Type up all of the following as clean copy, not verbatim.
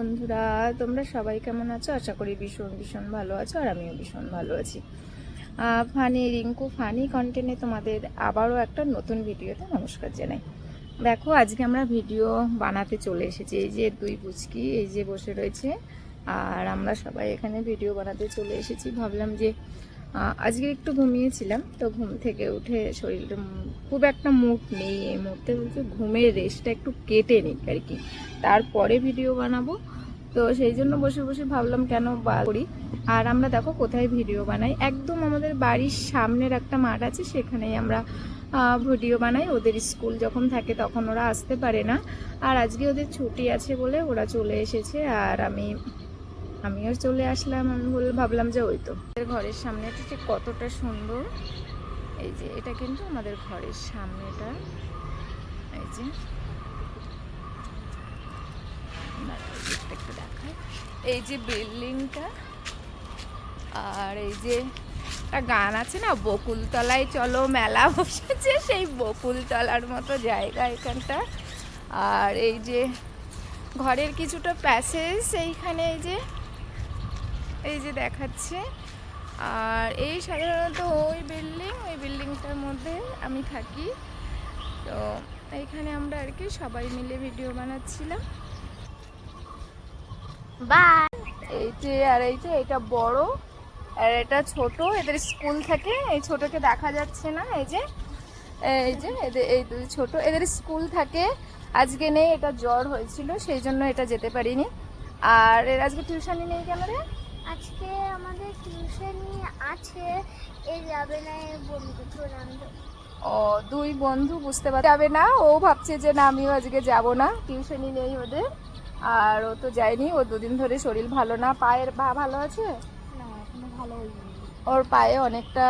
বন্ধুরা, তোমরা সবাই কেমন আছো? আশা করি ভীষণ ভীষণ ভালো আছো, আর আমিও ভীষণ ভালো আছি। ফানি রিঙ্কু ফানি কন্টেন্টে তোমাদের আবারও একটা নতুন ভিডিওতে নমস্কার জানাই। দেখো, আজকে আমরা ভিডিও বানাতে চলে এসেছি। এই যে দুই পুচকি এই যে বসে রয়েছে, আর আমরা সবাই এখানে ভিডিও বানাতে চলে এসেছি। ভাবলাম যে আজকে একটু ঘুমিয়েছিলাম, তো ঘুম থেকে উঠে শরীরটা খুব একটা মুড নেই এই মুহূর্তে, বলছে ঘুমের রেস্টটা একটু কেটে নিই আর কি, তারপরে ভিডিও বানাবো। তো সেই জন্য বসে বসে ভাবলাম কেন করি। আর আমরা দেখো কোথায় ভিডিও বানাই, একদম আমাদের বাড়ির সামনের একটা মাঠ আছে, সেখানেই আমরা ভিডিও বানাই। ওদের স্কুল যখন থাকে তখন ওরা আসতে পারে না, আর আজকে ওদের ছুটি আছে বলে ওরা চলে এসেছে, আর আমিও চলে আসলাম। আমি ভাবলাম যে ওই তো ঘরের সামনেটা ঠিক কতটা সুন্দর। এই যে এটা কিন্তু আমাদের ঘরের সামনেটা, এই যে একটু দেখায়, এই যে বিল্ডিংটা, আর এই যে একটা গান আছে না, বকুলতলায় চলো মেলা বসেছে, সেই বকুলতলার মতো জায়গা এখানটা। আর এই যে ঘরের কিছুটা প্যাসেজ এইখানে এই যে দেখাচ্ছে। আর এই সাধারণত ওই বিল্ডিংটার মধ্যে আমি থাকি। তো এইখানে আমরা আর কি সবাই মিলে ভিডিও বানাচ্ছিলাম। বাই। এই যে এটা বড় আর এটা ছোট, এদের স্কুল থাকে। এই ছোটকে দেখা যাচ্ছে না, এই যে এই দুই ছোট, এদের স্কুল থাকে। আজকে নেই, এটা জ্বর হয়েছিল সেই জন্য এটা যেতে পারিনি। আর এর আজকে টিউশনই নেই কেন রে? আজকে আমাদের টিউশনি আছে, এই যাবে না বন্ধু চলে আনবে। ও, দুই বন্ধু বুঝতে পারতে যাবে না, ও ভাবছে যে না আমিও আজকে যাব না, টিউশনই নেই ওদের। আর ও তো যায়নি, ও দুদিন ধরে শরীর ভালো না। পায়ের ভালো আছে না, এখনো ভালো হয়নি। ওর পায়ে অনেকটা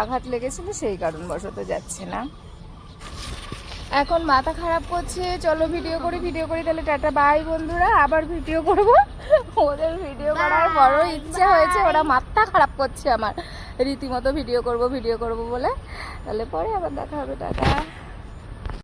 আঘাত লেগেছিল, সেই কারণবশত যাচ্ছে না। এখন মাথা খারাপ করছে, চলো ভিডিও করি তাহলে টাটা বাই বন্ধুরা, আবার ভিডিও করব। ওদের ভিডিও করার বড় ইচ্ছা হয়েছে, ওরা মাথা খারাপ করছে আমার রীতিমতো ভিডিও করব বলে। তাহলে পরে আবার দেখা হবে, টাটা।